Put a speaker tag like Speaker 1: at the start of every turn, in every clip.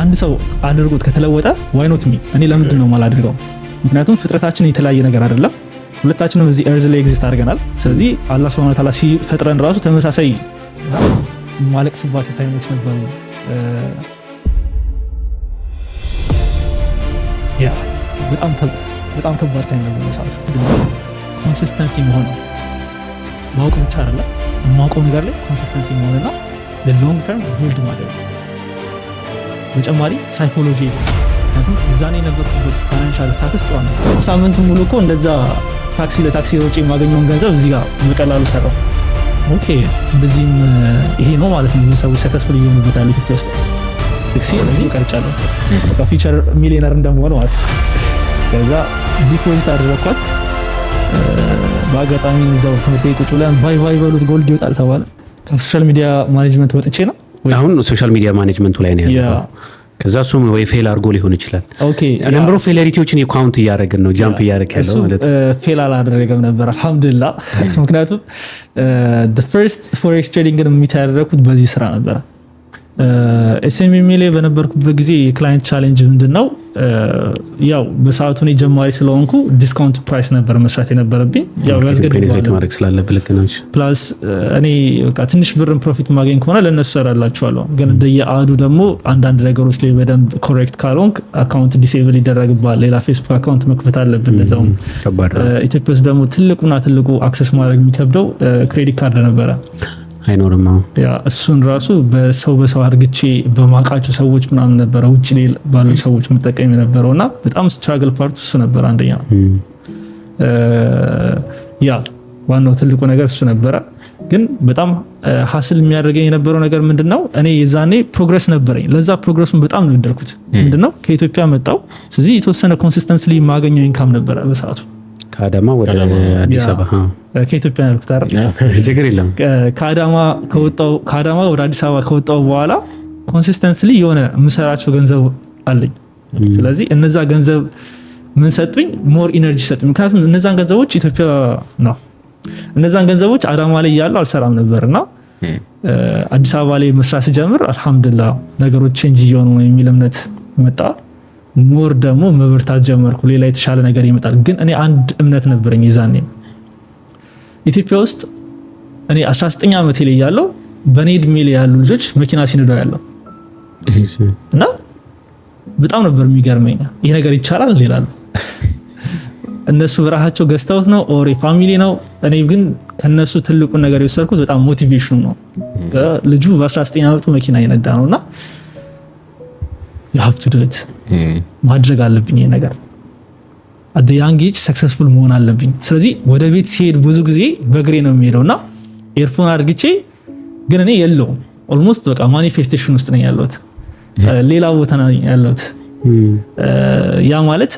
Speaker 1: አንድ ሰው አድርጎት ከተለወጠ why not me እኔ ለምንድን ነው ማላደርገው? ምክንያቱም ፍጥረታችን የተለያየ ነገር አይደለም። ሁለታችንም እዚህ እርዝ ላይ ኤግዚስት አድርገናል። ስለዚህ አላህ ሱብሃነሁ ወተዓላ ሲፈጥረን ራሱ ተመሳሳይ ማለቅስባቸው ታይሞች ነበሩ። ያ በጣም ከባድ ታይም ነበር ሰዓቱ። ኮንሲስተንሲ መሆን ነው ማወቅ ብቻ አይደለም፣ የማውቀው ነገር ላይ ኮንሲስተንሲ መሆንና ለሎንግ ተርም ቢልድ ማድረግ በተጨማሪ ሳይኮሎጂ ምክንያቱም እዛኔ የነበርኩበት ፋይናንሻል ስታተስ ጥሩ ነው። ሳምንቱን ሙሉ እኮ እንደዛ ለታክሲ ወጪ የማገኘውን ገንዘብ እዚህ ጋር በቀላሉ ሰራው። ኦኬ እንደዚህም ይሄ ነው ማለት ነው። ብዙ ሰዎች ሰክሰስፉል እየሆኑበታል ኢትዮጵያ ውስጥ ስለዚህ ቀርጫለሁ በቃ ፊቸር ሚሊዮነር እንደምሆን ማለት ነው። ከዛ ዲፖዚት አደረኳት። በአጋጣሚ እዛው ትምህርት ቁጭ ብለን ባይ በሉት ጎልድ ይወጣል ተባለ። ከሶሻል ሚዲያ ማኔጅመንት ወጥቼ ነው
Speaker 2: አሁን ሶሻል ሚዲያ ማኔጅመንቱ ላይ ነው ያለው። ከዛ እሱም ወይ ፌል አድርጎ ሊሆን ይችላል። ኦኬ ነምበር ኦፍ ፌለሪቲዎችን የካውንት እያደረግን ነው ጃምፕ እያደረግ ያለው ማለት ነው።
Speaker 1: ፌል አላደረገም ነበር አልহামዱሊላህ። ምክንያቱም the first forex trading ግን የሚታደረኩት በዚህ ስራ ነበር። ኤስኤምኤም ላይ በነበርኩበት ጊዜ የክላይንት ቻሌንጅ ምንድነው? ያው በሰዓቱ ነው ጀማሪ ስለሆንኩ ዲስካውንት ፕራይስ ነበር መስራት የነበረብኝ። ያው
Speaker 2: ያስገድዳል ማድረግ ስላለብህ ልክ ነው።
Speaker 1: ፕላስ እኔ በቃ ትንሽ ብርን ፕሮፊት ማገኝ ከሆነ ለነሱ ሰራላችኋለሁ። ግን እንደየአዱ ደግሞ አንዳንድ ነገሮች ላይ በደንብ ኮሬክት ካልሆንክ አካውንት ዲሴብል ይደረግባል። ሌላ ፌስቡክ አካውንት መክፈት አለብን። ለዛውም ኢትዮጵያ ውስጥ ደግሞ ትልቁ አክሰስ ማድረግ የሚከብደው ክሬዲት ካርድ ነበረ።
Speaker 2: አይኖርም
Speaker 1: ያ እሱን ራሱ በሰው አርግቼ በማቃቸው ሰዎች ምናምን ነበረ ውጭ ላይ ባሉ ሰዎች መጠቀም የነበረውና በጣም ስትራግል ፓርት እሱ ነበር። አንደኛ ያ ዋናው ትልቁ ነገር እሱ ነበረ። ግን በጣም ሀስል የሚያደርገኝ የነበረው ነገር ምንድነው? እኔ የዛኔ ፕሮግረስ ነበረኝ። ለዛ ፕሮግረሱን በጣም ነው የወደድኩት። ምንድነው ከኢትዮጵያ መጣው። ስለዚህ የተወሰነ ኮንሲስተንስሊ ማገኘው ኢንካም ነበረ በሰዓቱ።
Speaker 2: ከአዳማ ወደ አዲስ አበባ
Speaker 1: ከኢትዮጵያ ያልኩት አይደል?
Speaker 2: ችግር የለም።
Speaker 1: ከአዳማ ወደ አዲስ አበባ ከወጣው በኋላ ኮንሲስተንስሊ የሆነ የምሰራቸው ገንዘብ አለኝ። ስለዚህ እነዛ ገንዘብ ምን ሰጡኝ? ሞር ኢነርጂ ሰጡኝ። ምክንያቱም እነዛን ገንዘቦች ኢትዮጵያ ነው እነዛን ገንዘቦች አዳማ ላይ ያለው አልሰራም ነበርና አዲስ አበባ ላይ መስራት ሲጀምር አልহামዱሊላህ ነገሮች ቼንጅ እየሆኑ ነው የሚል እምነት መጣ። ሞር ደግሞ መበርታት ጀመርኩ። ሌላ የተሻለ ነገር ይመጣል። ግን እኔ አንድ እምነት ነበረኝ ይዛኔ ኢትዮጵያ ውስጥ እኔ 19 ዓመት ላይ ያለው በኔ እድሜ ላይ ያሉ ልጆች መኪና ሲነዱ ያለው እና በጣም ነበር የሚገርመኝ። ይሄ ነገር ይቻላል ይላሉ። እነሱ በራሳቸው ገዝተውት ነው ኦሬ ፋሚሊ ነው። እኔ ግን ከነሱ ትልቁ ነገር የወሰድኩት በጣም ሞቲቬሽኑ ነው። ልጁ በ19 ዓመቱ መኪና ይነዳ ነውና you have to do it ማድረግ አለብኝ ይሄ ነገር at the young age successful መሆን አለብኝ። ስለዚህ ወደ ቤት ሲሄድ ብዙ ጊዜ በእግሬ ነው የሚሄደውና ኤርፎን አድርግቼ ግን እኔ የለውም ኦልሞስት በቃ ማኒፌስቴሽን ውስጥ ነኝ ያለሁት፣ ሌላ ቦታ ነኝ ያለሁት። ያ ማለት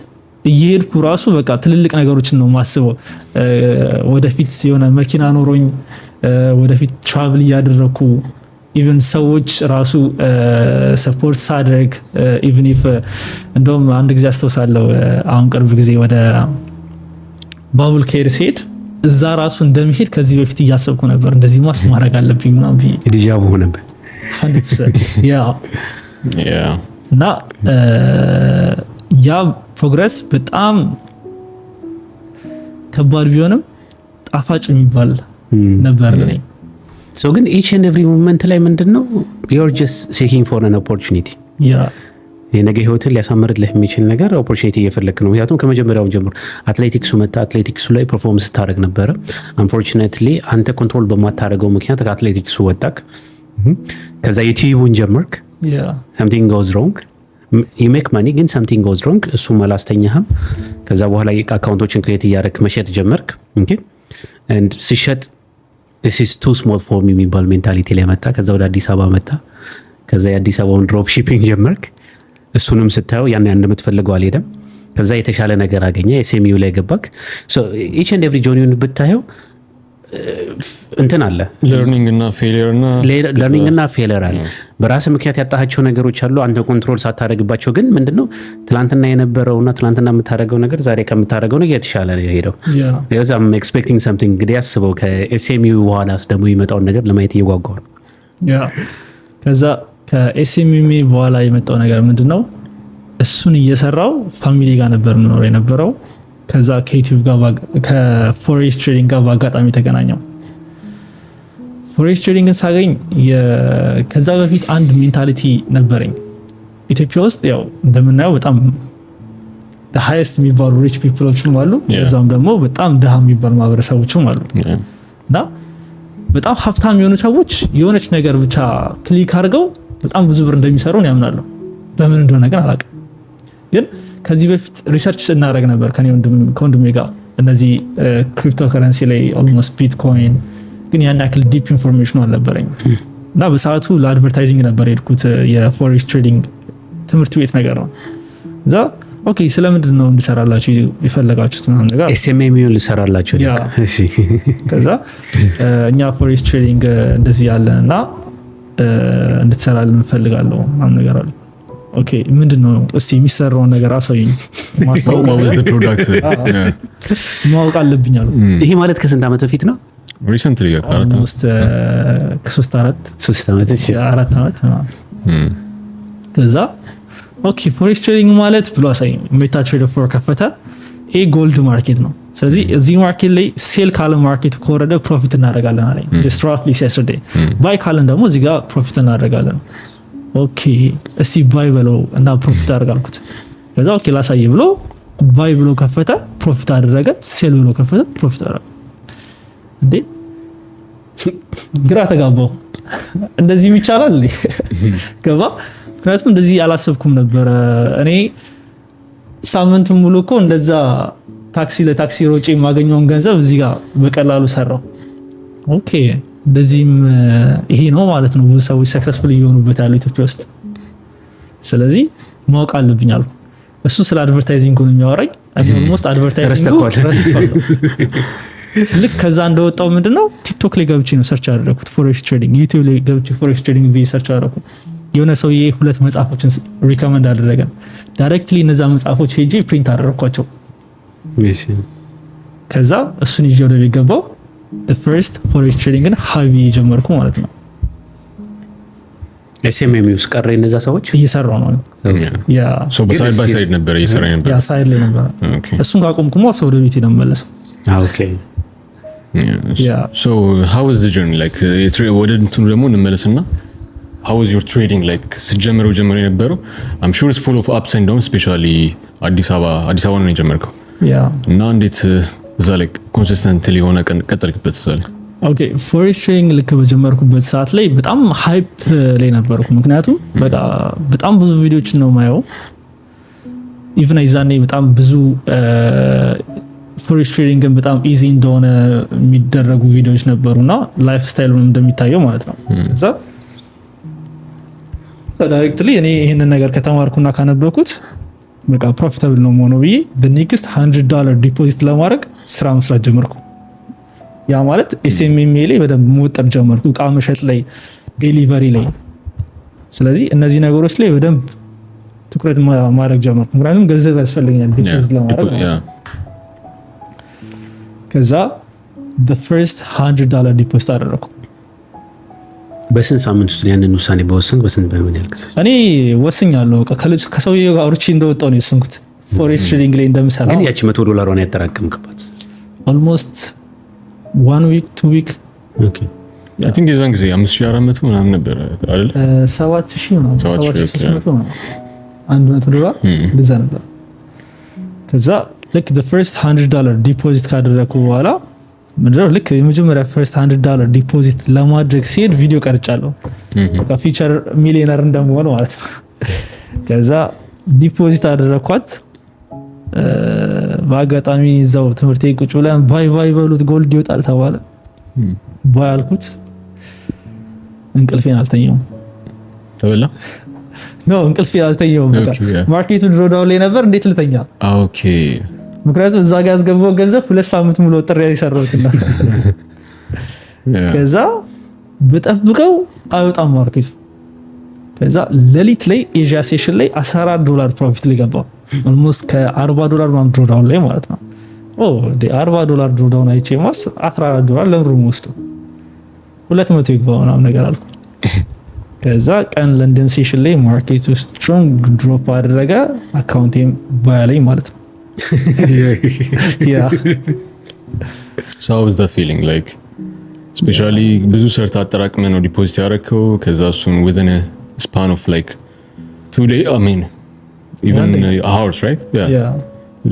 Speaker 1: እየሄድኩ ራሱ በቃ ትልልቅ ነገሮችን ነው ማስበው። ወደፊት የሆነ መኪና ኖሮኝ ወደፊት ትራቭል እያደረኩ ኢቭን ሰዎች ራሱ ሰፖርት ሳደርግ ኢቭን ኢፍ እንደውም አንድ ጊዜ አስተውሳለሁ። አሁን ቅርብ ጊዜ ወደ ባቡል ኬር ሲሄድ እዛ ራሱ እንደሚሄድ ከዚህ በፊት እያሰብኩ ነበር። እንደዚህ ማስ ማድረግ አለብኝ ምናምን ብዬ
Speaker 2: ዲጃቭ ሆነበት
Speaker 1: 100% ያ እና ያ ፕሮግረስ በጣም ከባድ ቢሆንም ጣፋጭ የሚባል ነበር ለኔ።
Speaker 2: So ግን each and every moment ላይ ምንድነው you're just seeking for an opportunity የነገ ህይወትን ሊያሳምርልህ የሚችል ነገር ኦፖርቹኒቲ እየፈለክ ነው። ምክንያቱም ከመጀመሪያው ጀምሮ አትሌቲክሱ መጣ፣ አትሌቲክሱ ላይ ፐርፎርማንስ ታደርግ ነበረ። አንፎርቹኔትሊ አንተ ኮንትሮል በማታደርገው ምክንያት ከአትሌቲክሱ ወጣክ። ከዛ ዩቲዩብን ጀመርክ። something goes wrong you make money ግን something goes wrong እሱ አላስተኛህም። ከዛ በኋላ አካውንቶችን ክሬት እያደረክ መሸጥ ጀመርክ። okay and ሲሸጥ this is too small for me የሚባል ሜንታሊቲ ላይ መጣ። ከዛ ወደ አዲስ አበባ መጣ። ከዛ የአዲስ አበባውን ድሮፕ ሺፒንግ ጀመርክ። እሱንም ስታየው ያን እንደምትፈልገው አልሄደም። ከዛ የተሻለ ነገር አገኘ፣ ኤስኤምዩ ላይ ገባክ። so each and every journey ብታየው እንትን አለ
Speaker 3: ለርኒንግ እና ፌሊየር
Speaker 2: አለ። በራስ ምክንያት ያጣሃቸው ነገሮች አሉ አንተ ኮንትሮል ሳታደርግባቸው። ግን ምንድነው ትላንትና የነበረውና ትላንትና የምታደርገው ነገር ዛሬ ከምታደርገው ነገር የተሻለ ነው የሄደው። I'm expecting something እንግዲህ አስበው ከኤስኤምዩ በኋላስ ደግሞ ይመጣውን ነገር ለማየት እየጓጓው ነው።
Speaker 1: ከዛ ከኤስኤምኤምኤ በኋላ የመጣው ነገር ምንድነው? እሱን እየሰራው ፋሚሊ ጋር ነበር የምኖረው የነበረው። ከዛ ከዩቲዩብ ጋር ከፎሬክስ ትሬዲንግ ጋር በአጋጣሚ ተገናኘው። ፎሬክስ ትሬዲንግን ሳገኝ ከዛ በፊት አንድ ሜንታሊቲ ነበረኝ። ኢትዮጵያ ውስጥ ያው እንደምናየው በጣም ሃይስት የሚባሉ ሪች ፒፕሎችም አሉ፣ እዛም ደግሞ በጣም ድሃ የሚባሉ ማህበረሰቦችም አሉ። እና በጣም ሀብታም የሆኑ ሰዎች የሆነች ነገር ብቻ ክሊክ አድርገው በጣም ብዙ ብር እንደሚሰሩ ያምናሉ። በምን እንደሆነ ነገር አላውቅም። ግን ከዚህ በፊት ሪሰርች ስናደርግ ነበር ከወንድሜ ጋር እነዚህ ክሪፕቶ ከረንሲ ላይ ኦልሞስት ቢትኮይን፣ ግን ያን ያክል ዲፕ ኢንፎርሜሽን አልነበረኝ። እና በሰዓቱ ለአድቨርታይዚንግ ነበር የሄድኩት፣ የፎሬክስ ትሬዲንግ ትምህርት ቤት ነገር ነው። እዛ ኦኬ ስለምንድን ነው እንድሰራላችሁ የፈለጋችሁት ምናምን ነገር
Speaker 2: ኤስኤምኤም ልሰራላችሁ።
Speaker 1: እሺ ከዛ እኛ ፎሬክስ ትሬዲንግ እንደዚህ ያለን እና እንድትሰራልን እንፈልጋለሁ ምናምን ነገር አለ። ኦኬ ምንድን ነው እስቲ የሚሰራውን ነገር አሳዩኝ፣ ማወቅ አለብኝ አሉ።
Speaker 2: ይሄ ማለት ከስንት ዓመት በፊት ነው?
Speaker 3: ሪሰንትሊ
Speaker 1: ከሶስት አራት ዓመት ከዛ ኦኬ ፎሬክስ ትሬዲንግ ማለት ብሎ አሳየኝ። ሜታ ትሬደር 4 ከፈተ። ይሄ ጎልድ ማርኬት ነው። ስለዚህ እዚህ ማርኬት ላይ ሴል ካለ ማርኬቱ ከወረደ ፕሮፊት እናደርጋለን አለኝ። ጀስት ራፍሊ ሲያስረዳኝ፣ ባይ ካለን ደግሞ እዚህ ጋር ፕሮፊት እናደርጋለን። ኦኬ እስቲ ባይ ብለው እና ፕሮፊት አደርጋልኩት። ከዛ ኦኬ ላሳይ ብሎ ባይ ብሎ ከፈተ፣ ፕሮፊት አደረገ። ሴል ብሎ ከፈተ፣ ፕሮፊት አደረገ። እንዴ ግራ ተጋባው። እንደዚህ ይቻላል ገባ። ምክንያቱም እንደዚህ አላሰብኩም ነበረ። እኔ ሳምንቱን ሙሉ እኮ እንደዛ ታክሲ ለታክሲ ሮጬ የማገኘውን ገንዘብ እዚህ ጋር በቀላሉ ሰራው። ኦኬ እንደዚህም ይሄ ነው ማለት ነው ብዙ ሰዎች ሰክሰስፉል እየሆኑበት ያለው ኢትዮጵያ ውስጥ። ስለዚህ ማወቅ አለብኝ አልኩ። እሱ ስለ አድቨርታይዚንግ ነው የሚያወራኝ። ኦልሞስት አድቨርታይዚንግ ረስቷል። ልክ ከዛ እንደወጣው ምንድነው ቲክቶክ ላይ ገብቼ ነው ሰርች ያደረኩት ፎሬክስ ትሬዲንግ፣ ዩቲዩብ ላይ ገብቼ ፎሬክስ ትሬዲንግ ብዬ ሰርች አደረኩ። የሆነ ሰውዬ 2 መጽሐፎችን ሪከመንድ አደረገን። ዳይሬክትሊ እነዛ መጽሐፎች ሄጄ ፕሪንት አደረኳቸው። ከዛ እሱን ይዤ ወደ ቤት ገባው። the first forex trading ሀቢ ጀመርኩ ማለት ነው።
Speaker 2: ኤስኤምኤም ውስጥ ቀረ እነዛ ሰዎች
Speaker 1: እየሰራው ነው። ያ
Speaker 3: ሶ በሳይድ ባይ ሳይድ ነበር እየሰራ ነበር።
Speaker 1: ያ ሳይድ ላይ ነበር። እሱን ካቆምኩማ ሰው ወደ ቤት ነው።
Speaker 2: ኦኬ
Speaker 3: so how was the journey like ወደ እንትኑ ደግሞ እንመለስና how was your trading like ጀመረው የነበረው I'm sure it's full of ups and downs especially አዲስ አበባ ነው የጀመርከው እና እንዴት እዛ ላይ ኮንሲስተንትሊ የሆነ ቀን ቀጠልክበት? እዛ ላይ
Speaker 1: ኦኬ ፎሬክስ ትሬዲንግ ልክ በጀመርኩበት ሰዓት ላይ በጣም ሃይፕ ላይ ነበርኩ። ምክንያቱም በቃ በጣም ብዙ ቪዲዮችን ነው ማየው። ኢቭን አይዛኔ በጣም ብዙ ፎሬክስ ትሬዲንግን በጣም ኢዚ እንደሆነ የሚደረጉ ቪዲዮዎች ነበሩና ላይፍ ስታይሉን እንደሚታየው ማለት ነው። እዛ ዳይሬክትሊ እኔ ይሄንን ነገር ከተማርኩና ካነበብኩት በቃ ፕሮፊታብል ነው ሆኖ ብዬ በኔክስት $100 ዲፖዚት ለማድረግ ስራ መስራት ጀመርኩ። ያ ማለት ኤስኤምኤም ላይ በደንብ መወጠር ጀመርኩ፣ እቃ መሸጥ ላይ፣ ዴሊቨሪ ላይ። ስለዚህ እነዚህ ነገሮች ላይ በደንብ ትኩረት ማድረግ ጀመርኩ። ምክንያቱም ገንዘብ ያስፈልገኛል ዲፖዚት ለማድረግ። ከዛ the first $100 ዲፖዚት አደረኩ።
Speaker 2: በስንት ሳምንት ውስጥ ያንን ውሳኔ በወሰንክ በስንት በምን ያህል ጊዜ?
Speaker 1: እኔ ወስኛለሁ። ከሰውዬው ጋር አውርቼ እንደወጣው ነው የወሰንኩት ፎሬክስ ትሬዲንግ ላይ እንደምሰራ።
Speaker 2: ግን ያቺ $100 ያጠራቀምክባት
Speaker 1: ኦልሞስት 1 week 2 week
Speaker 2: ኦኬ
Speaker 3: I think የዛን ጊዜ 5400 ምናምን ነበር አይደል?
Speaker 1: 7000 ነው 7800 ነው $100 እንደዛ ነበር። ከዛ ልክ the first $100 ዲፖዚት ካደረኩ በኋላ ምንድነው ልክ የመጀመሪያ first $100 ዲፖዚት ለማድረግ ሲሄድ ቪዲዮ ቀርጫለሁ። በቃ ፊቸር ሚሊዮነር እንደምሆነ ማለት ነው። ከዛ ዲፖዚት አደረኳት። በአጋጣሚ እዛው ትምህርት ቤት ቁጭ ብለን ባይ በሉት ጎልድ ይወጣል ተባለ። ባይ አልኩት። እንቅልፌን አልተኛውም።
Speaker 3: ተበላ
Speaker 1: ነው እንቅልፌን አልተኛውም። በቃ ማርኬቱ ድሮዳውን ላይ ነበር። እንዴት ልተኛ?
Speaker 3: ኦኬ
Speaker 1: ምክንያቱም እዛ ጋር ያስገባው ገንዘብ 2 ሳምንት ሙሉ ወጥሬ ያሰራሁትና ከዛ በጠብቀው አይወጣም ማርኬቱ። ከዛ ሌሊት ላይ ኤዥያ ሴሽን ላይ $14 ፕሮፊት ላይ ገባው። ኦልሞስት ከ$40 ማም ድሮዳውን ላይ ማለት ነው። $40 ድሮዳውን አይቼ ማስ $14 ለምሩ ወስዶ 200 ይግባው ምናምን ነገር አልኩ። ከዛ ቀን ለንደን ሴሽን ላይ ማርኬቱ ስትሮንግ ድሮፕ አደረገ፣ አካውንቴም ባያለኝ ማለት ነው።
Speaker 3: So how was that feeling like? Especially ብዙ ሰርተ አጠራቅመህ ነው ዲፖዚት ያደረከው። ከዛ እሱን within a span of like 2 days, I mean even hours, right?
Speaker 1: Yeah.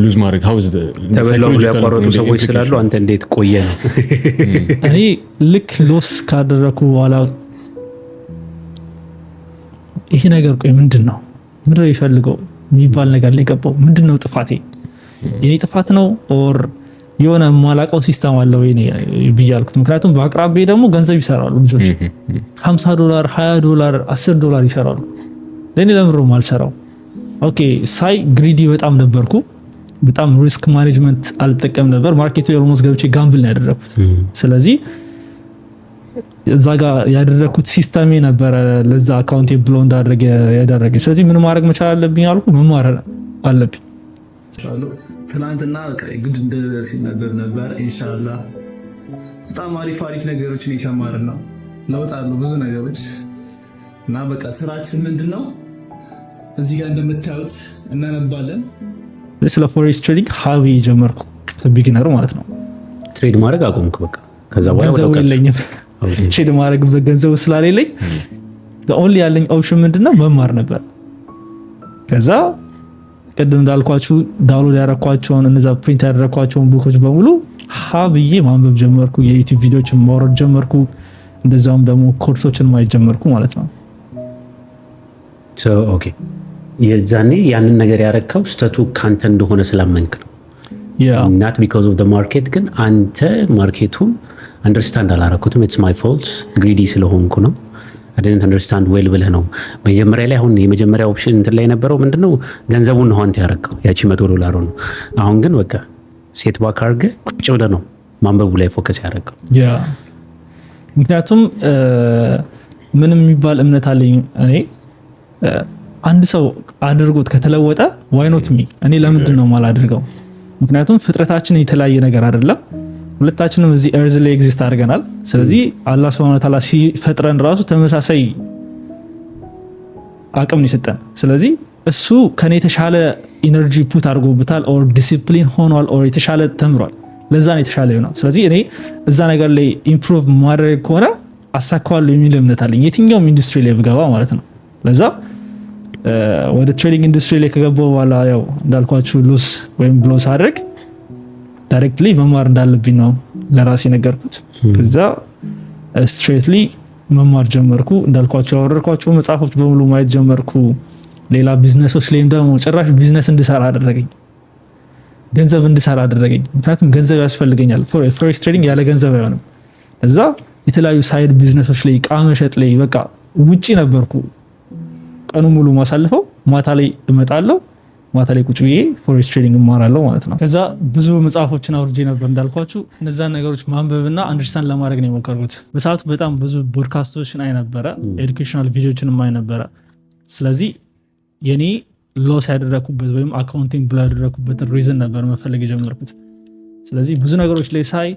Speaker 3: ሉዝ ማድረግ how is the
Speaker 2: ተበላው ያቋረጡ ሰዎች ስላሉ አንተ እንዴት ቆየ ነው?
Speaker 1: እኔ ልክ ሎስ ካደረኩ በኋላ ይሄ ነገር ቆይ ምንድነው ይፈልገው የሚባል ነገር ላይ ገባው። ምንድነው ጥፋቴ? የኔ ጥፋት ነው ኦር የሆነ ማላቀው ሲስተም አለ ወይ ብያልኩት። ምክንያቱም በአቅራቢ ደግሞ ገንዘብ ይሰራሉ ልጆች $50 $20 $10 ይሰራሉ። ለኔ ለምሮ ማልሰራው ኦኬ ሳይ ግሪዲ በጣም ነበርኩ። በጣም ሪስክ ማኔጅመንት አልጠቀም ነበር። ማርኬቱ ኦልሞስት ገብቼ ጋምብል ነው ያደረኩት። ስለዚህ እዛ ጋር ያደረኩት ሲስተም ነበረ ለዛ አካውንቴ ብሎ እንዳደረገ ያደረገ። ስለዚህ ምን ማድረግ መቻል አለብኝ አልኩ። መማር አለብኝ። ትናንትና ግድ እንደዚህ ነገር ነበር። ኢንሻአላህ በጣም አሪፍ ነገሮችን እየተማርን ነው። ለውጥ አሉ ብዙ ነገሮች እና በቃ ስራችን ምንድነው እዚህ ጋር እንደምታዩት እናነባለን። ስለ ፎሬክስ ትሬዲንግ ሀቢ ጀመርኩ ከቢጊነሩ ማለት ነው።
Speaker 2: ትሬድ ማድረግ አቆምኩ በቃ። ከዛ በኋላ
Speaker 1: ገንዘብ የለኝም ትሬድ ማድረግ ገንዘብ ስላሌለኝ ኦንሊ ያለኝ ኦፕሽን ምንድነው መማር ነበር። ከዛ ቀደም እንዳልኳችሁ ዳውንሎድ ያደረኳቸውን እነዛ ፕሪንት ያደረኳቸውን ቡኮች በሙሉ ሀብዬ ማንበብ ጀመርኩ። የዩቲዩብ ቪዲዮችን ማውረድ ጀመርኩ። እንደዛውም ደግሞ ኮርሶችን ማየት ጀመርኩ ማለት ነው።
Speaker 2: ኦኬ የዛኔ ያንን ነገር ያረከው ስተቱ ካንተ እንደሆነ ስላመንክ ነው። not because of the market ግን አንተ ማርኬቱን አንደርስታንድ አላረኩትም። it's my fault ግሪዲ ስለሆንኩ ነው። I didn't understand well ብለህ ነው መጀመሪያ ላይ። አሁን የመጀመሪያ ኦፕሽን እንትን ላይ ነበረው ምንድነው ገንዘቡን ነው አንተ ያረከው ያቺ $100 ነው። አሁን ግን በቃ ሴት ባክ አድርገህ ቁጭ ብለህ ነው ማንበቡ ላይ ፎከስ ያረከው።
Speaker 1: ምክንያቱም ምንም የሚባል እምነት አለኝ እኔ አንድ ሰው አድርጎት ከተለወጠ why not me? እኔ ለምንድን ነው ማላደርገው? ምክንያቱም ፍጥረታችን የተለያየ ነገር አይደለም። ሁለታችንም እዚህ እርዝ ላይ ኤግዚስት አድርገናል። ስለዚህ አላህ Subhanahu Wa Ta'ala ሲፈጥረን ራሱ ተመሳሳይ አቅም ነው የሰጠን። ስለዚህ እሱ ከኔ የተሻለ ኢነርጂ ፑት አድርጎበታል ኦር ዲሲፕሊን ሆኗል ኦር የተሻለ ተምሯል። ለዛ ነው የተሻለ ይሆናል። ስለዚህ እኔ እዛ ነገር ላይ ኢምፕሩቭ ማድረግ ከሆነ አሳካዋለሁ የሚል እምነት አለኝ የትኛውም ኢንዱስትሪ ላይ ብገባ ማለት ነው። ለዛ ወደ ትሬዲንግ ኢንዱስትሪ ላይ ከገባው በኋላ ያው እንዳልኳችሁ ሉስ ወይም ብሎስ አድርግ ዳይሬክትሊ መማር እንዳለብኝ ነው ለራሴ ነገርኩት። ከዛ ስትሬትሊ መማር ጀመርኩ። እንዳልኳችሁ ያወረድኳቸው መጽሐፎች በሙሉ ማየት ጀመርኩ። ሌላ ቢዝነሶች ላይም ደግሞ ጭራሽ ቢዝነስ እንድሰራ አደረገኝ፣ ገንዘብ እንድሰራ አደረገኝ። ምክንያቱም ገንዘብ ያስፈልገኛል። ፎሬክስ ትሬዲንግ ያለ ገንዘብ አይሆንም። እዛ የተለያዩ ሳይድ ቢዝነሶች ላይ ዕቃ መሸጥ ላይ በቃ ውጪ ነበርኩ ቀኑ ሙሉ ማሳልፈው። ማታ ላይ እመጣለሁ፣ ማታ ላይ ቁጭ ብዬ ፎሬክስ ትሬዲንግ እማራለሁ ማለት ነው። ከዛ ብዙ መጽሐፎችን አውርጄ ነበር እንዳልኳችሁ። እነዛን ነገሮች ማንበብና አንደርስታንድ ለማድረግ ነው የሞከርኩት። በሰዓቱ በጣም ብዙ ፖድካስቶችን አይ ነበረ፣ ኤዱኬሽናል ቪዲዮዎችንም አይ ነበረ። ስለዚህ የኔ ሎስ ያደረኩበት ወይም አካውንቲንግ ብሎ ያደረኩበትን ሪዝን ነበር መፈለግ የጀመርኩት። ስለዚህ ብዙ ነገሮች ላይ ሳይ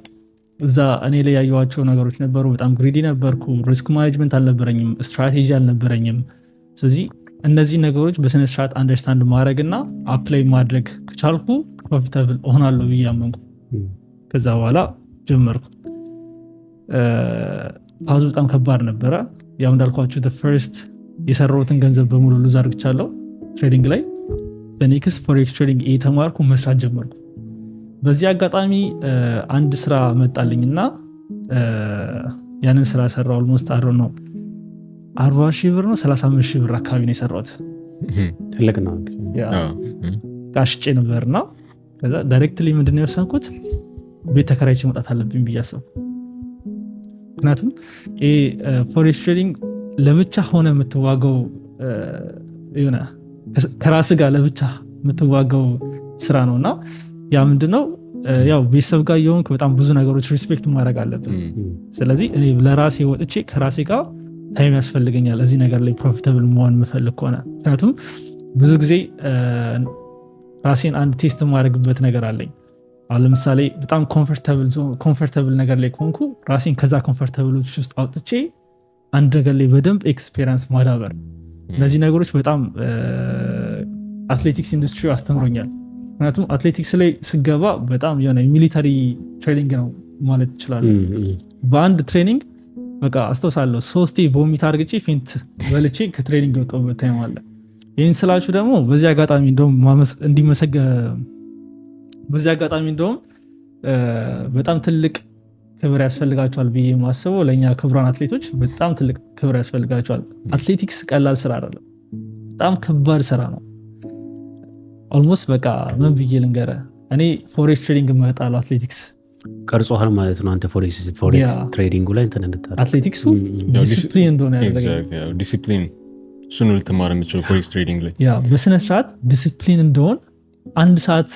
Speaker 1: እዛ እኔ ላይ ያየኋቸው ነገሮች ነበሩ። በጣም ግሪዲ ነበርኩ፣ ሪስክ ማኔጅመንት አልነበረኝም፣ ስትራቴጂ አልነበረኝም። ስለዚህ እነዚህ ነገሮች በስነ ስርዓት አንደርስታንድ ማድረግና አፕላይ ማድረግ ከቻልኩ ፕሮፊታብል እሆናለሁ ብዬ አመንኩ። ከዛ በኋላ ጀመርኩ። ፓዙ በጣም ከባድ ነበረ። ያው እንዳልኳችሁ ፈርስት የሰራሁትን ገንዘብ በሙሉ ሉዝ አድርግቻለሁ ትሬዲንግ ላይ። በኔክስት ፎሬክስ ትሬዲንግ እየተማርኩ መስራት ጀመርኩ። በዚህ አጋጣሚ አንድ ስራ መጣልኝና ያንን ስራ ሰራው። ኦልሞስት አሮ ነው 40,000 ብር ነው 35,000 ብር አካባቢ ነው የሰራሁት።
Speaker 2: ትልቅ ነው።
Speaker 1: ጋሽጬ ነበርና ከዛ ዳይሬክትሊ ምንድነው የወሰንኩት ቤት ተከራይቼ መውጣት አለብኝ ብዬ አሰብኩ። ምክንያቱም ፎሬክስ ትሬዲንግ ለብቻ ሆነ የምትዋገው የሆነ ከራስ ጋር ለብቻ የምትዋገው ስራ ነውና ያ ምንድነው ያው ቤተሰብ ጋር የሆንክ በጣም ብዙ ነገሮች ሪስፔክት ማድረግ አለብን። ስለዚህ እኔ ለራሴ ወጥቼ ከራሴ ጋር ታይም ያስፈልገኛል እዚህ ነገር ላይ ፕሮፊታብል መሆን የምፈልግ ከሆነ። ምክንያቱም ብዙ ጊዜ ራሴን አንድ ቴስት ማድረግበት ነገር አለኝ። አሁን ለምሳሌ በጣም ኮምፎርታብል ነገር ላይ ከሆንኩ ራሴን ከዛ ኮምፎርታብሎች ውስጥ አውጥቼ አንድ ነገር ላይ በደንብ ኤክስፔሪንስ ማዳበር። እነዚህ ነገሮች በጣም አትሌቲክስ ኢንዱስትሪ አስተምሮኛል። ምክንያቱም አትሌቲክስ ላይ ስገባ በጣም የሆነ ሚሊታሪ ትሬኒንግ ነው ማለት ይችላል። በአንድ ትሬኒንግ በቃ አስተውሳለሁ 3 ቮሚት አርግቼ ፌንት በልቼ ከትሬኒንግ የወጣሁበት ታይም አለ። ይህን ስላችሁ ደግሞ በዚህ አጋጣሚ እንደውም በጣም ትልቅ ክብር ያስፈልጋቸዋል ብዬ ማስበው ለእኛ ክቡራን አትሌቶች በጣም ትልቅ ክብር ያስፈልጋቸዋል። አትሌቲክስ ቀላል ስራ አይደለም፣ በጣም ከባድ ስራ ነው። ኦልሞስት በቃ ምን ብዬ ልንገረ፣ እኔ ፎሬክስ ትሬዲንግ እመጣለሁ። አትሌቲክስ
Speaker 2: ቀርጾሃል ማለት ነው። አንተ ፎሬክስ ትሬዲንጉ ላይ እንትን እንድታረግ
Speaker 1: አትሌቲክሱ ዲሲፕሊን እንደሆነ ያደረገኝ
Speaker 3: ዲሲፕሊን እሱን ልትማር የምችለው ፎሬክስ ትሬዲንግ ላይ
Speaker 1: በስነ ስርዓት ዲሲፕሊን እንደሆን አንድ ሰዓት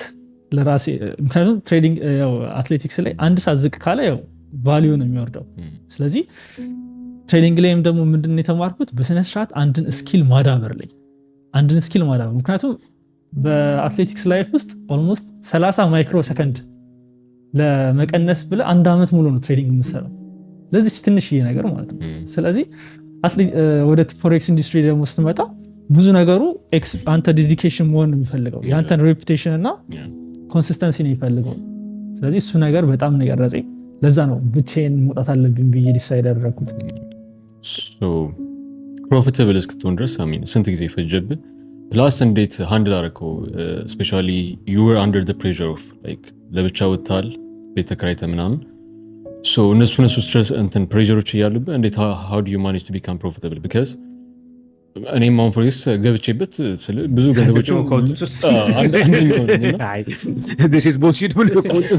Speaker 1: ለራሴ ምክንያቱም ትሬዲንግ አትሌቲክስ ላይ አንድ ሰዓት ዝቅ ካለ ቫሊዩ ነው የሚወርደው። ስለዚህ ትሬኒንግ ላይም ደግሞ ምንድን ነው የተማርኩት በስነ ስርዓት አንድን ስኪል ማዳበር ምክንያቱም በአትሌቲክስ ላይፍ ውስጥ ኦልሞስት 30 ማይክሮ ሰከንድ ለመቀነስ ብለህ 1 ዓመት ሙሉ ነው ትሬዲንግ የምትሰራው ለዚች ትንሽዬ ነገር ማለት ነው። ስለዚህ ወደ ፎሬክስ ኢንዱስትሪ ደግሞ ስትመጣ ብዙ ነገሩ አንተ ዴዲኬሽን መሆን ነው የሚፈልገው፣ የአንተን ሬፑቴሽን እና ኮንሲስተንሲ ነው የሚፈልገው። ስለዚህ እሱ ነገር በጣም ነው የቀረጸኝ። ለዛ ነው ብቻዬን መውጣት አለብኝ ብዬ ዲሳይድ ያደረኩት።
Speaker 3: ፕሮፊታብል እስክትሆን ድረስ ስንት ጊዜ ፈጀብህ? ፕላስ እንዴት ሃንድል አደረከው? ስፔሻሊ ዩ ወር አንደር ዘ ፕሬሸር ኦፍ ላይክ ለብቻ ወጥተሃል፣ ቤት ተከራይተህ ምናምን እነሱ ስትረስ እንትን ፕሬሸሮች እያሉብህ እንዴት how do you manage to become profitable? because እኔም አሁን ፎሬክስ ገብቼበት ብዙ ገንዘቦች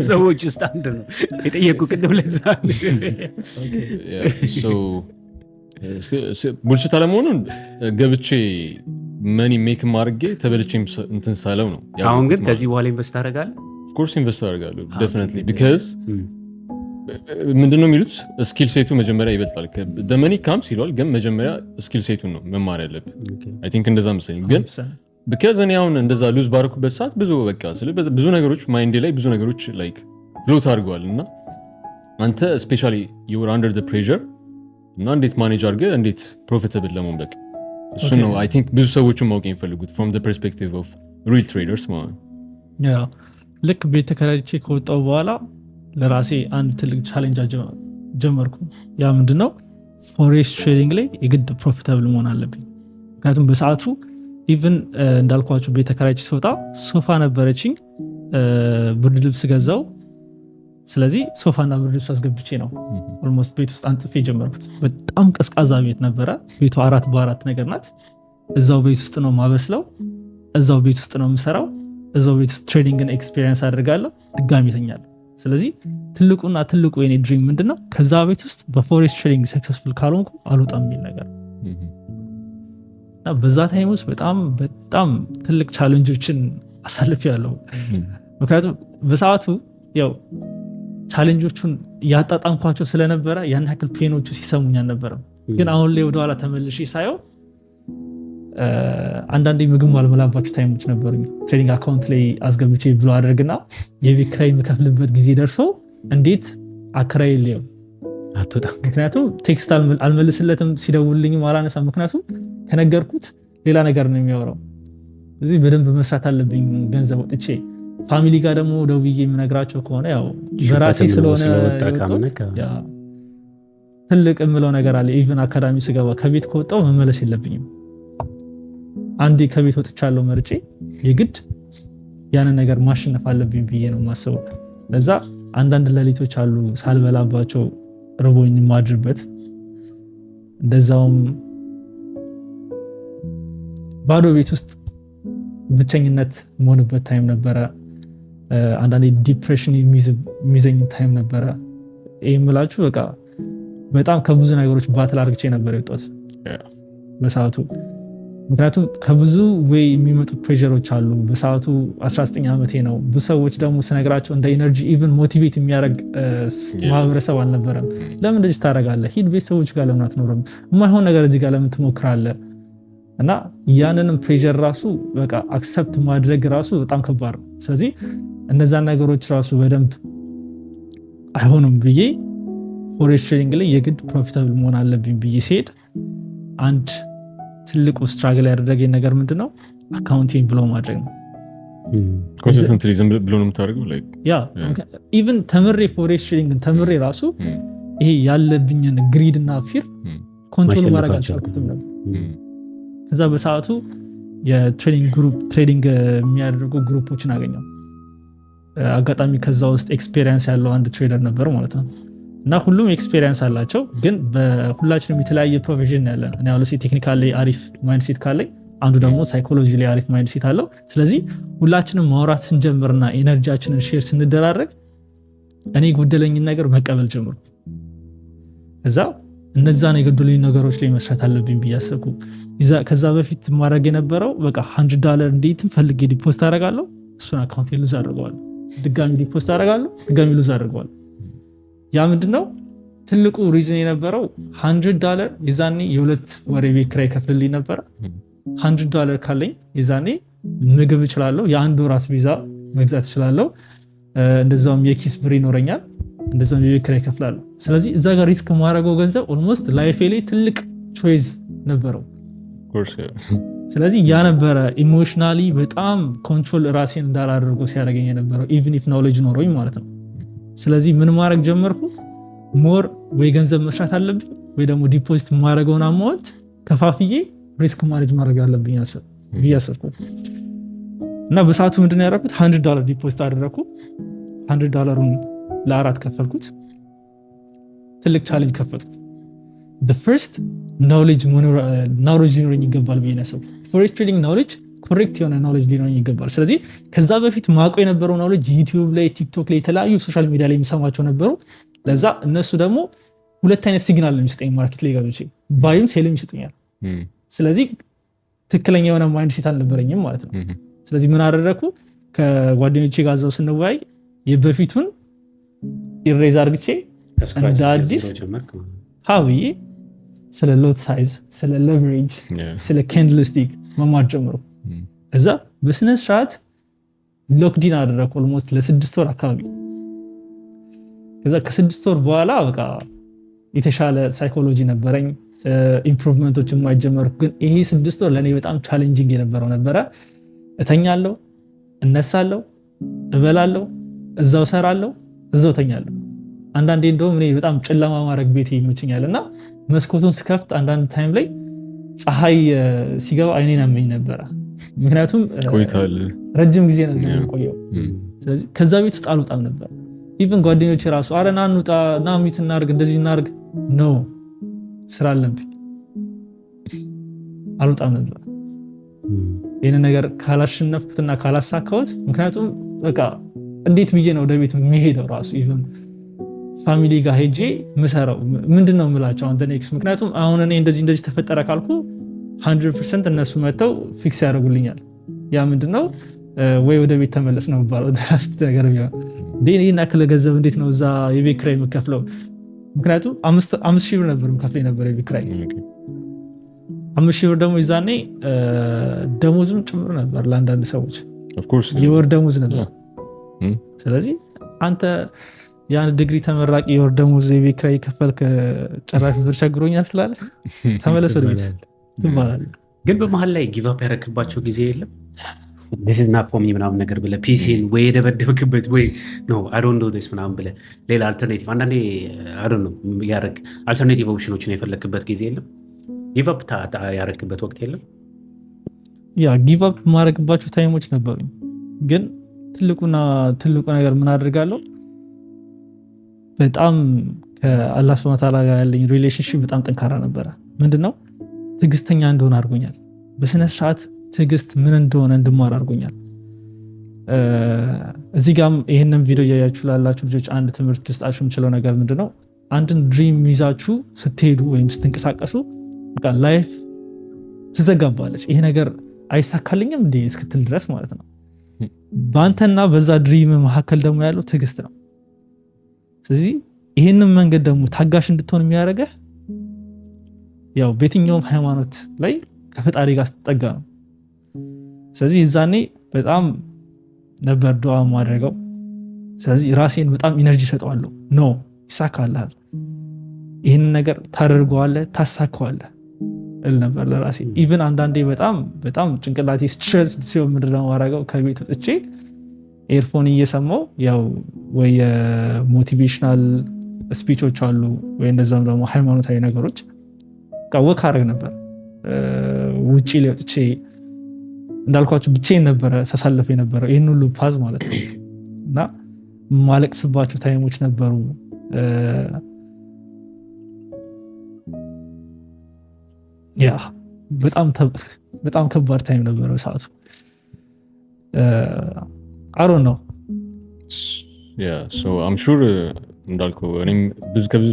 Speaker 2: ሰዎች ውስጥ አንድ ነው የጠየቁ ቅድም ለዛ
Speaker 3: ቡልሽት አለመሆኑን ገብቼ መኒ ሜክ ማድረጌ ተበልቼም እንትን ሳለው ነው።
Speaker 2: አሁን ግን ከዚህ በኋላ ኢንቨስት አደርጋለሁ።
Speaker 3: ኦፍኮርስ ኢንቨስት አደርጋለሁ ዴፊኒትሊ ቢካዝ ምንድነው የሚሉት ስኪል ሴቱ መጀመሪያ ይበልጣል። ደመኒ ካምፕስ ይሏል፣ ግን መጀመሪያ ስኪል ሴቱን ነው መማር ያለብህ። አይ ቲንክ እንደዛ መሰለኝ። ግን ቢካዝ እኔ አሁን እንደዛ ሉዝ ባረኩበት ሰዓት ብዙ ነገሮች ማይንዴ ላይ ብዙ ነገሮች ላይክ ፍሎት አድርገዋል እና አንተ ስፔሻሊ ዩ ወር አንደር ዘ ፕሬሸር እና እንዴት ማኔጅ አድርገህ እንዴት ፕሮፊታብል ለመሆን በቃ እሱ ነው አይ ቲንክ ብዙ ሰዎችን ማወቅ የሚፈልጉት ፍሮም ዘ ፐርስፔክቲቭ ኦፍ ሪል ትሬደርስ ማለት
Speaker 1: ነው። ልክ ቤት ተከራይቼ ከወጣሁ በኋላ ለራሴ አንድ ትልቅ ቻሌንጅ ጀመርኩ። ያ ምንድነው? ፎሬክስ ትሬዲንግ ላይ የግድ ፕሮፊታብል መሆን አለብኝ። ምክንያቱም በሰዓቱ ኢቭን እንዳልኳቸው ቤት ተከራይቼ ስወጣ ሶፋ ነበረችኝ፣ ብርድ ልብስ ገዛው። ስለዚህ ሶፋና ብርድ ልብስ አስገብቼ ነው ኦልሞስት ቤት ውስጥ አንጥፌ ጀመርኩት። በጣም ቀዝቃዛ ቤት ነበረ። ቤቱ 4x4 ነገር ናት። እዛው ቤት ውስጥ ነው ማበስለው፣ እዛው ቤት ውስጥ ነው የምሰራው፣ እዛው ቤት ውስጥ ትሬዲንግን ኤክስፔሪየንስ አድርጋለሁ፣ ድጋሚ ተኛለሁ። ስለዚህ ትልቁ የኔ ድሪም ምንድነው? ከዛ ቤት ውስጥ በፎሬክስ ትሬዲንግ ሰክሰስፉል ካልሆንኩ አልወጣም የሚል ነገር እና በዛ ታይም ውስጥ በጣም ትልቅ ቻሌንጆችን አሳልፌያለሁ። ምክንያቱም በሰዓቱ ቻሌንጆቹን ያጣጣምኳቸው ስለነበረ ያን ያክል ፔኖቹ ሲሰሙኝ አልነበረም። ግን አሁን ላይ ወደኋላ ተመልሼ ሳየው አንዳንዴ ምግብ ማልመላባቸው ታይሞች ነበሩ። ትሬዲንግ አካውንት ላይ አስገብቼ ብሎ አድርግና የቤት ኪራይ የምከፍልበት ጊዜ ደርሶ እንዴት አከራይ ሊው
Speaker 2: አትወጣም።
Speaker 1: ምክንያቱም ቴክስት አልመልስለትም፣ ሲደውልልኝም አላነሳም። ምክንያቱም ከነገርኩት ሌላ ነገር ነው የሚያወራው። እዚህ በደንብ መስራት አለብኝ ገንዘብ ወጥቼ። ፋሚሊ ጋር ደግሞ ደውዬ የምነግራቸው ከሆነ በራሴ ስለሆነ ትልቅ የምለው ነገር አለ። ኢቭን አካዳሚ ስገባ ከቤት ከወጣው መመለስ የለብኝም። አንዴ ከቤት ወጥቻለሁ መርጬ የግድ ያንን ነገር ማሸነፍ አለብኝ ብዬ ነው የማስበው። ለዛ አንዳንድ ሌሊቶች አሉ ሳልበላባቸው ርቦኝ ማድርበት፣ እንደዛውም ባዶ ቤት ውስጥ ብቸኝነት መሆንበት ታይም ነበረ። አንዳንዴ ዲፕሬሽን የሚዘኝ ታይም ነበረ። ይህ የምላችሁ በቃ በጣም ከብዙ ነገሮች ባትል አድርግቼ ነበር የወጣሁት በሰዓቱ። ምክንያቱም ከብዙ ወይ የሚመጡ ፕሬሸሮች አሉ። በሰዓቱ 19 ዓመቴ ነው። ብዙ ሰዎች ደግሞ ስነግራቸው እንደ ኢነርጂ ኢቨን ሞቲቬት የሚያደርግ ማህበረሰብ አልነበረም። ለምን እንደዚህ ታደርጋለህ? ሂድ ቤተሰቦች ጋር ለምን አትኖርም? የማይሆን ነገር እዚህ ጋር ለምን ትሞክራለህ? እና ያንንም ፕሬሸር ራሱ በቃ አክሰፕት ማድረግ ራሱ በጣም ከባድ ነው። ስለዚህ እነዛን ነገሮች ራሱ በደንብ አይሆኑም ብዬ ፎሬክስ ትሬዲንግ ላይ የግድ ፕሮፊታብል መሆን አለብኝ ብዬ ሲሄድ አንድ ትልቁ ስትራግል ያደረገኝ ነገር ምንድነው አካውንቲንግ ብሎ ማድረግ ነው።
Speaker 3: ኮንሲስተንትሊ ዝም ብሎ ነው የምታደርገው።
Speaker 1: ያ ኢቭን ተምሬ ፎሬክስ ትሬዲንግ ተምሬ ራሱ ይሄ ያለብኝን ግሪድ እና ፊር ኮንትሮል ማድረግ አልቻልኩትም ነበር። ከዛ በሰዓቱ የትሬዲንግ ግሩፕ ትሬዲንግ የሚያደርጉ ግሩፖችን አገኘው። አጋጣሚ ከዛ ውስጥ ኤክስፔሪየንስ ያለው አንድ ትሬደር ነበር ማለት ነው። እና ሁሉም ኤክስፔሪየንስ አላቸው፣ ግን በሁላችንም የተለያየ ፕሮፌሽን ያለን። እኔ አሁን ቴክኒካል ላይ አሪፍ ማይንድሴት ካለኝ አንዱ ደግሞ ሳይኮሎጂ ላይ አሪፍ ማይንድሴት አለው። ስለዚህ ሁላችንም ማውራት ስንጀምርና ኤነርጂያችንን ሼር ስንደራረግ እኔ ጎደለኝን ነገር መቀበል ጀምሩ። እዛ እነዛን የጎደሉኝ ነገሮች ላይ መስራት አለብኝ ብዬ አሰብኩ። ከዛ በፊት ማድረግ የነበረው በቃ $100 እንዴትም ፈልጌ ዲፖዚት አደርጋለሁ፣ እሱን አካውንት ሉዝ አድርገዋለሁ፣ ድጋሚ ዲፖዚት አደርጋለሁ፣ ድጋሚ ሉዝ አድርገዋለሁ። ያ ምንድነው ትልቁ ሪዝን የነበረው $100 የዛኔ የሁለት ወር የቤት ኪራይ ከፍልልኝ ነበረ። $100 ካለኝ የዛኔ ምግብ እችላለሁ፣ የአንድ ወር አስቤዛ መግዛት እችላለሁ፣ እንደዛውም የኪስ ብር ይኖረኛል፣ እንደዛውም የቤት ኪራይ ከፍላለሁ። ስለዚህ እዛ ጋር ሪስክ ማድረገው ገንዘብ ኦልሞስት ላይፌ ላይ ትልቅ ቾይዝ ነበረው። ስለዚህ ያ ነበረ ኢሞሽናሊ በጣም ኮንትሮል ራሴን እንዳላደርገው ሲያደርገኝ የነበረው ኢቭን ኢፍ ኖሌጅ ኖሮኝ ማለት ነው። ስለዚህ ምን ማድረግ ጀመርኩ? ሞር ወይ ገንዘብ መስራት አለብኝ ወይ ደግሞ ዲፖዚት ማድረገውን አማውንት ከፋፍዬ ሪስክ ማኔጅ ማድረግ አለብኝ ብዬ አሰብኩ እና በሰዓቱ ምንድነው ያደረኩት? $100 ዲፖዚት አደረኩ። $100ን ለ4 ከፈልኩት። ትልቅ ቻሌንጅ ከፈትኩ። ፈርስት ኖሌጅ ሊኖረኝ ይገባል ብዬ ነው ያሰብኩት። ፎሬክስ ትሬዲንግ ኖሌጅ ኮሬክት የሆነ ኖሌጅ ሊኖረኝ ይገባል። ስለዚህ ከዛ በፊት ማውቀው የነበረው ኖሌጅ ዩቲዩብ ላይ፣ ቲክቶክ ላይ፣ የተለያዩ ሶሻል ሚዲያ ላይ የሚሰማቸው ነበሩ። ለዛ እነሱ ደግሞ ሁለት አይነት ሲግናል ነው የሚሰጠኝ ማርኬት ላይ ገብቼ ባይም ሴልም ይሰጡኛል። ስለዚህ ትክክለኛ የሆነ ማይንድ ሴት አልነበረኝም ማለት ነው። ስለዚህ ምን አደረኩ? ከጓደኞቼ ጋር እዛው ስንወያይ የበፊቱን ኢሬዝ አርግቼ እንደ አዲስ ሀብዬ ስለ ሎት ሳይዝ፣ ስለ ሌቨሬጅ፣ ስለ ካንድልስቲክ መማር ጀምሮ እዛ በስነ ስርዓት ሎክዲን አደረኩ ኦልሞስት ለ6 ወር አካባቢ። ከዛ ከ6 ወር በኋላ በቃ የተሻለ ሳይኮሎጂ ነበረኝ፣ ኢምፕሩቭመንቶች የማይጀመርኩ። ግን ይሄ 6 ወር ለእኔ በጣም ቻሌንጂንግ የነበረው ነበረ። እተኛለሁ፣ እነሳለሁ፣ እበላለሁ፣ እዛው ሰራለሁ፣ እዛው ተኛለሁ። አንዳንዴ እንደውም እኔ በጣም ጨለማ ማድረግ ቤት ይመችኛል እና መስኮቱን ስከፍት አንዳንድ ታይም ላይ ፀሐይ ሲገባ አይኔን ያመኝ ነበረ። ምክንያቱም ረጅም ጊዜ ነው የቆየው። ስለዚህ ከዛ ቤት ውስጥ አልወጣም ነበር። ኢቭን ጓደኞች ራሱ አረ ና እንውጣ፣ ና ሚት እናርግ፣ እንደዚህ እናርግ፣ ኖ ስራ አለብኝ አልወጣም ነበር። ይህን ነገር ካላሸነፍኩትና ካላሳካሁት፣ ምክንያቱም በቃ እንዴት ብዬ ነው ወደ ቤት የሚሄደው ራሱ ኢቭን ፋሚሊ ጋር ሄጄ ምሰራው ምንድነው የምላቸው አንተ ኔክስት። ምክንያቱም አሁን እኔ እንደዚህ ተፈጠረ ካልኩ 100% እነሱ መጥተው ፊክስ ያደርጉልኛል። ያ ምንድነው ወይ ወደ ቤት ተመለስ ነው የሚባለው። ራስት ነገር ቢሆን ይህን ያክል ገንዘብ እንዴት ነው እዛ የቤት ኪራይ የምከፍለው? ምክንያቱም 5,000 ብር ነበር የምከፍለው ነበር የቤት ኪራይ። 5,000 ብር ደግሞ ይዛኔ ደሞዝም ጭምር ነበር ለአንዳንድ ሰዎች የወር ደሞዝ ነበር። ስለዚህ አንተ የአንድ ዲግሪ ተመራቂ የወር ደሞዝ የቤት ኪራይ ከፈልክ ጭራሽ ብር ቸግሮኛል ትላለህ፣ ተመለስ ወደ ቤት ትባላለህ።
Speaker 2: ግን በመሀል ላይ ጊቭ አፕ ያደረክባቸው ጊዜ የለም? this is not for me ምናምን ነገር ብለህ ፒሲን ወይ የደበደብክበት ወይ no I don't do this ምናምን ብለህ ሌላ አልተርኔቲቭ አንዳንዴ I don't know ያደረግ አልተርኔቲቭ ኦፕሽኖችን የፈለክበት ጊዜ የለም? ጊቭ አፕ ያደረክበት ወቅት የለም?
Speaker 1: ያ ጊቭ አፕ ማድረግባቸው ታይሞች ነበሩኝ። ግን ትልቁ ነገር ምን አድርጋለሁ፣ በጣም ከአላህ ሱብሃነሁ ወተዓላ ጋር ያለኝ ሪሌሽንሺፕ በጣም ጠንካራ ነበረ። ምንድነው ትዕግስተኛ እንደሆነ አድርጎኛል። በስነ ስርዓት ትዕግስት ምን እንደሆነ እንድማር አድርጎኛል። እዚህ ጋም ይህንን ቪዲዮ እያያችሁ ላላችሁ ልጆች አንድ ትምህርት ልስጣችሁ የምችለው ነገር ምንድነው፣ አንድን ድሪም ይዛችሁ ስትሄዱ ወይም ስትንቀሳቀሱ በቃ ላይፍ ትዘጋባለች። ይሄ ነገር አይሳካልኝም እንዴ እስክትል ድረስ ማለት ነው። በአንተና በዛ ድሪም መካከል ደግሞ ያለው ትዕግስት ነው። ስለዚህ ይህንን መንገድ ደግሞ ታጋሽ እንድትሆን የሚያደርገህ ያው በየትኛውም ሃይማኖት ላይ ከፈጣሪ ጋር ስትጠጋ ነው። ስለዚህ እዛኔ በጣም ነበር ዱዓ ማድረገው። ስለዚህ ራሴን በጣም ኢነርጂ ሰጠዋለሁ። ኖ ይሳካልሃል፣ ይህን ነገር ታደርገዋለህ ታሳካዋለህ እል ነበር ለራሴ። ኢቭን አንዳንዴ በጣም ጭንቅላቴ ስትሬስ ሲሆን ምንድነው ማረገው ከቤት ወጥቼ ኤርፎን እየሰማው ያው ወይ ሞቲቬሽናል ስፒቾች አሉ ወይ እንደዛም ደግሞ ሃይማኖታዊ ነገሮች ወክ አረግ ነበር። ውጪ ላይ ወጥቼ እንዳልኳችሁ ብቻዬን ነበረ ሳሳልፍ የነበረው ይህን ሁሉ ፓዝ ማለት ነው። እና ማለቅስባቸው ታይሞች ነበሩ። ያ በጣም ከባድ ታይም ነበረ ሰዓቱ። አሮ ነው
Speaker 3: አም ሹር እንዳልከው እኔም ከብዙ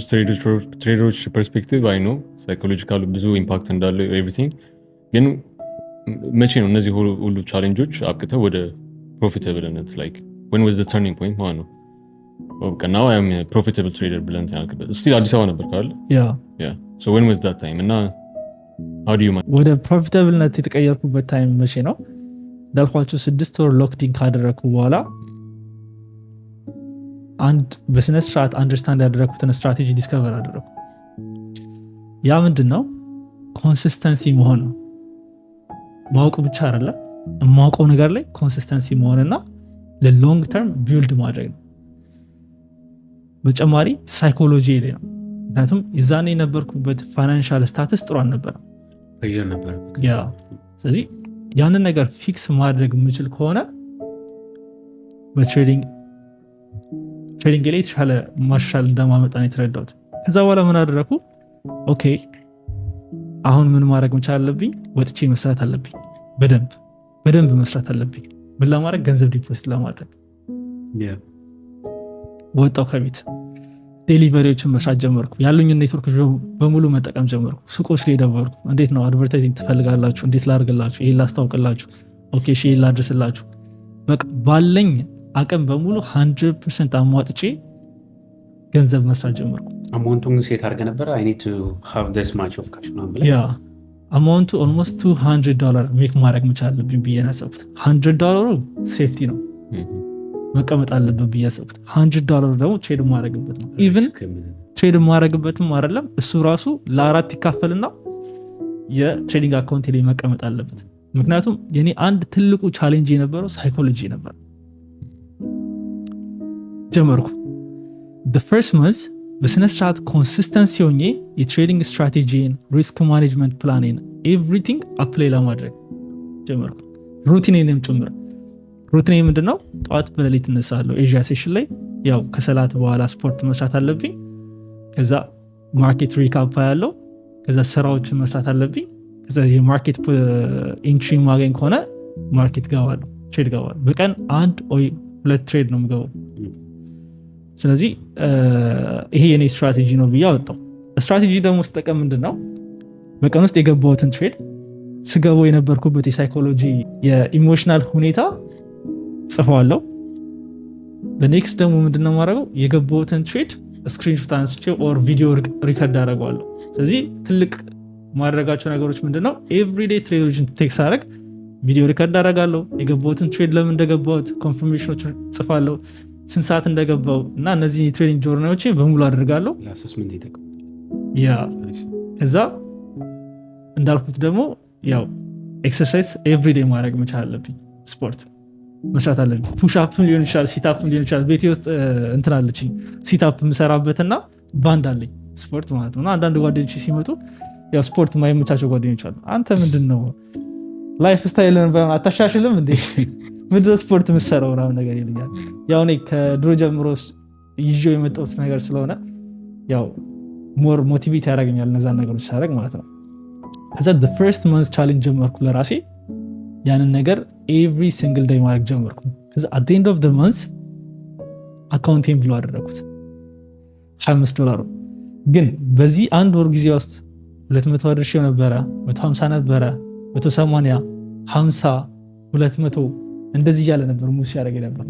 Speaker 3: ትሬደሮች ፐርስፔክቲቭ አይ ነው ሳይኮሎጂካሉ ብዙ ኢምፓክት እንዳለው ኤቭሪቲንግ። ግን መቼ ነው እነዚህ ሁሉ ቻሌንጆች አብቅተው ወደ ፕሮፊታብልነት ላይክ when was the turning point ማለት ነው? በቃ now I am a profitable trader ብለን ያልክበት ስቲል አዲስ አበባ ነበር ካለ so when was that time እና how do you
Speaker 1: ወደ ፕሮፊታብልነት የተቀየርኩበት ታይም መቼ ነው? እንዳልኳችሁ 6 ወር ሎክዲን ካደረግኩ በኋላ አንድ በስነ ስርዓት አንደርስታንድ ያደረግኩትን ስትራቴጂ ዲስከቨር አደረግኩ። ያ ምንድን ነው? ኮንሲስተንሲ መሆን ነው። ማወቅ ብቻ አይደለም፣ የማውቀው ነገር ላይ ኮንሲስተንሲ መሆንና ለሎንግ ተርም ቢልድ ማድረግ ነው። በተጨማሪ ሳይኮሎጂ ላይ ነው። ምክንያቱም የዛኔ የነበርኩበት ፋይናንሻል ስታተስ ጥሩ አልነበረም። ስለዚህ ያንን ነገር ፊክስ ማድረግ የምችል ከሆነ በትሬዲንግ ላይ የተሻለ ማሻል እንደማመጣን የተረዳሁት። ከዛ በኋላ ምን አደረኩ? ኦኬ አሁን ምን ማድረግ መቻል አለብኝ? ወጥቼ መስራት አለብኝ። በደንብ መስራት አለብኝ። ምን ለማድረግ? ገንዘብ ዲፖዚት ለማድረግ ወጣው ከቤት ዴሊቨሪዎችን መስራት ጀመርኩ። ያሉኝን ኔትወርክ በሙሉ መጠቀም ጀመርኩ። ሱቆች ላይ ደወልኩ። እንዴት ነው አድቨርታይዚንግ ትፈልጋላችሁ? እንዴት ላድርግላችሁ? ይሄን ላስታውቅላችሁ? ኦኬ እሺ ይሄን ላድርስላችሁ። በቃ ባለኝ አቅም በሙሉ 100% አሟጥጬ ገንዘብ መስራት ጀመርኩ።
Speaker 2: አማውንቱን ሴት አድርገህ ነበር? I need to have this much of cash ነው ብለህ?
Speaker 1: ያ አማውንቱ ኦልሞስት $200 ሜክ ማድረግ መቻል አለብኝ ብዬ ያሰብኩት። $100 ሴፍቲ ነው መቀመጥ አለበት ብዬ ያሰብኩት። $100 ደግሞ ትሬድ ማድረግበት ነው። ኢቭን ትሬድ ማድረግበትም አይደለም እሱ ራሱ ለአራት ይካፈልና የትሬዲንግ አካውንት ላይ መቀመጥ አለበት። ምክንያቱም የኔ አንድ ትልቁ ቻሌንጅ የነበረው ሳይኮሎጂ ነበር። ጀመርኩ the first month በስነ ስርዓት ኮንሲስተንሲ ሆኜ የትሬዲንግ ስትራቴጂን፣ ሪስክ ማኔጅመንት ፕላኔን ኤቭሪቲንግ አፕላይ ለማድረግ ጀመርኩ። ሩቲኔንም ጭምር። ሩቲኔ ምንድነው? ጠዋት በሌሊት እነሳለሁ። ኤዥያ ሴሽን ላይ ያው ከሰላት በኋላ ስፖርት መስራት አለብኝ። ከዛ ማርኬት ሪካፕ ያለው፣ ከዛ ስራዎችን መስራት አለብኝ። ከዛ የማርኬት ኢንትሪ ማገኝ ከሆነ ማርኬት ገባለሁ፣ ትሬድ ገባለሁ። በቀን 1 ወይ 2 ትሬድ ነው የምገባው። ስለዚህ ይሄ የኔ ስትራቴጂ ነው ብዬ አወጣው። ስትራቴጂ ደግሞ ስጠቀም ምንድነው? በቀን ውስጥ የገባሁትን ትሬድ ስገባው የነበርኩበት የሳይኮሎጂ የኢሞሽናል ሁኔታ ጽፈዋለሁ። በኔክስት ደግሞ ምንድነው ማድረገው? የገባሁትን ትሬድ ስክሪንሾት አንስቼ ኦር ቪዲዮ ሪከርድ አደረገዋለሁ። ስለዚህ ትልቅ ማድረጋቸው ነገሮች ምንድነው? ኤቭሪዴይ ትሬዶችን ቴክስ አደረግ ቪዲዮ ሪከርድ አደረጋለሁ። የገባሁትን ትሬድ ለምን እንደገባሁት ኮንፈርሜሽኖች ጽፋለሁ፣ ስንት ሰዓት እንደገባው እና እነዚህ የትሬዲንግ ጆርናሎችን በሙሉ አድርጋለሁ። ያ ከዛ እንዳልኩት ደግሞ ያው ኤክሰርሳይዝ ኤቭሪዴይ ማድረግ መቻል አለብኝ። ስፖርት መስራት አለብኝ። ፑሽአፕም ሊሆን ይችላል፣ ሲታፕም ሊሆን ይችላል። ቤቴ ውስጥ እንትን አለችኝ ሲታፕ የምሰራበትና ባንድ አለኝ ስፖርት ማለት ነው። እና አንዳንድ ጓደኞች ሲመጡ ያው ስፖርት ማይመቻቸው ጓደኞች አሉ። አንተ ምንድን ነው ላይፍ ስታይልን አታሻሽልም እንዴ? ምድረ ስፖርት የምሰራው ምናምን ነገር ይሉኛል። ያው እኔ ከድሮ ጀምሮ ይዤው የመጣሁት ነገር ስለሆነ ያው ሞር ሞቲቬት ያደርገኛል እነዛን ነገሮች ሳደርግ ማለት ነው። ከዛ the first month ቻሌንጅ ጀመርኩ ለራሴ ያንን ነገር ኤቭሪ ሲንግል ዴይ ማድረግ ጀመርኩ። ከዛ at the end of the month አካውንቴን ብሎ አደረኩት $25። ግን በዚህ አንድ ወር ጊዜ ውስጥ 200 አድርሼው ነበረ፣ 150 ነበረ፣ 180፣ 50፣ 200 እንደዚህ እያለ ነበር ሙስ ያደረገ ነበር።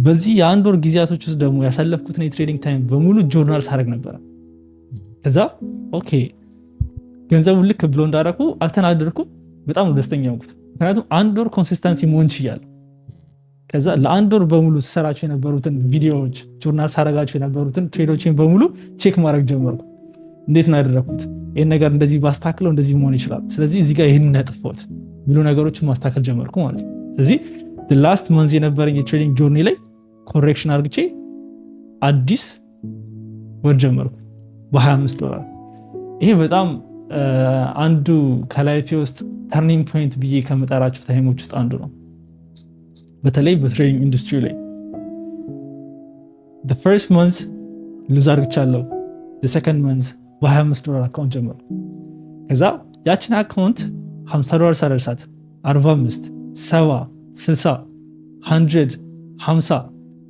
Speaker 1: በዚህ የአንድ ወር ጊዜያቶች ውስጥ ደግሞ ያሳለፍኩትን የትሬዲንግ ታይም በሙሉ ጆርናል ሳደርግ ነበረ። ከዛ ኦኬ ገንዘቡን ልክ ብሎ እንዳደረኩ አልተናደድኩም፣ በጣም ደስተኛ ሆንኩት። ምክንያቱም አንድ ወር ኮንሲስተንሲ መሆን ችያለሁ። ከዛ ለአንድ ወር በሙሉ ስሰራቸው የነበሩትን ቪዲዮዎች፣ ጆርናል ሳደርጋቸው የነበሩትን ትሬዶችን በሙሉ ቼክ ማድረግ ጀመርኩ። እንዴት ነው ያደረኩት? ይህን ነገር እንደዚህ ባስተካክለው እንደዚህ መሆን ይችላል። ስለዚህ እዚህ ጋር ይህን ያጠፋሁት የሚሉ ነገሮችን ማስተካከል ጀመርኩ ማለት ነው። ስለዚህ ላስት መንዝ የነበረኝ የትሬዲንግ ጆርኒ ላይ ኮሬክሽን አርግቼ አዲስ ወር ጀመርኩ $25። ይሄ በጣም አንዱ ከላይፌ ውስጥ ተርኒንግ ፖይንት ብዬ ከምጠራቸው ታይሞች ውስጥ አንዱ ነው። በተለይ በትሬዲንግ ኢንዱስትሪ ላይ the first month ሉዝ አርግቻለሁ። the second month $25 አካውንት ጀመርኩ። ከዛ ያችን አካውንት $50 ሳደርሳት 45 70 60 100 50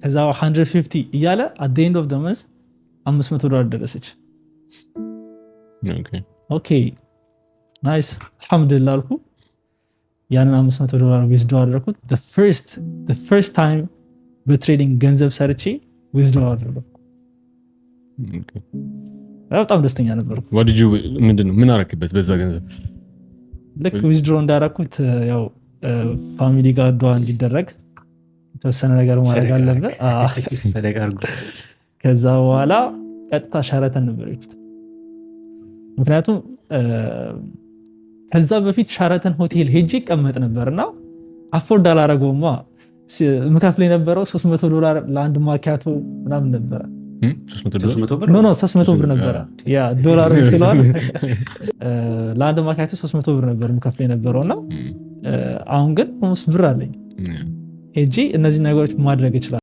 Speaker 1: ከዛ 150 እያለ at the end of the month $500 ደረሰች። ኦኬ ናይስ አልሐምዱሊላህ አልኩ። ያንን $500 ዊዝድሮ አደረኩት። the first time በትሬዲንግ ገንዘብ ሰርቼ ዊዝድሮ አደረኩ። በጣም ደስተኛ ነበርኩ።
Speaker 3: ምን አረክበት በዛ ገንዘብ?
Speaker 1: ልክ ዊዝድሮ እንዳረኩት ያው ፋሚሊ ጋር ዱዓ እንዲደረግ የተወሰነ ነገር ማድረግ አለበት። ከዛ በኋላ ቀጥታ ሻረተን ነበር የሄድኩት። ምክንያቱም ከዛ በፊት ሻረተን ሆቴል ሄጄ ይቀመጥ ነበርና አፎርድ አላረገውማ። ምከፍል የነበረው $300 ለአንድ ማኪያቶ ምናምን ነበረ። 300 ብር ነበረ። ያ ዶላር ይጥላል። ለአንድ ማኪያቶ 300 ብር ነበር ምከፍል የነበረውና አሁን ግን 5 ብር አለኝ። ሄጄ እነዚህ ነገሮች ማድረግ ይችላል።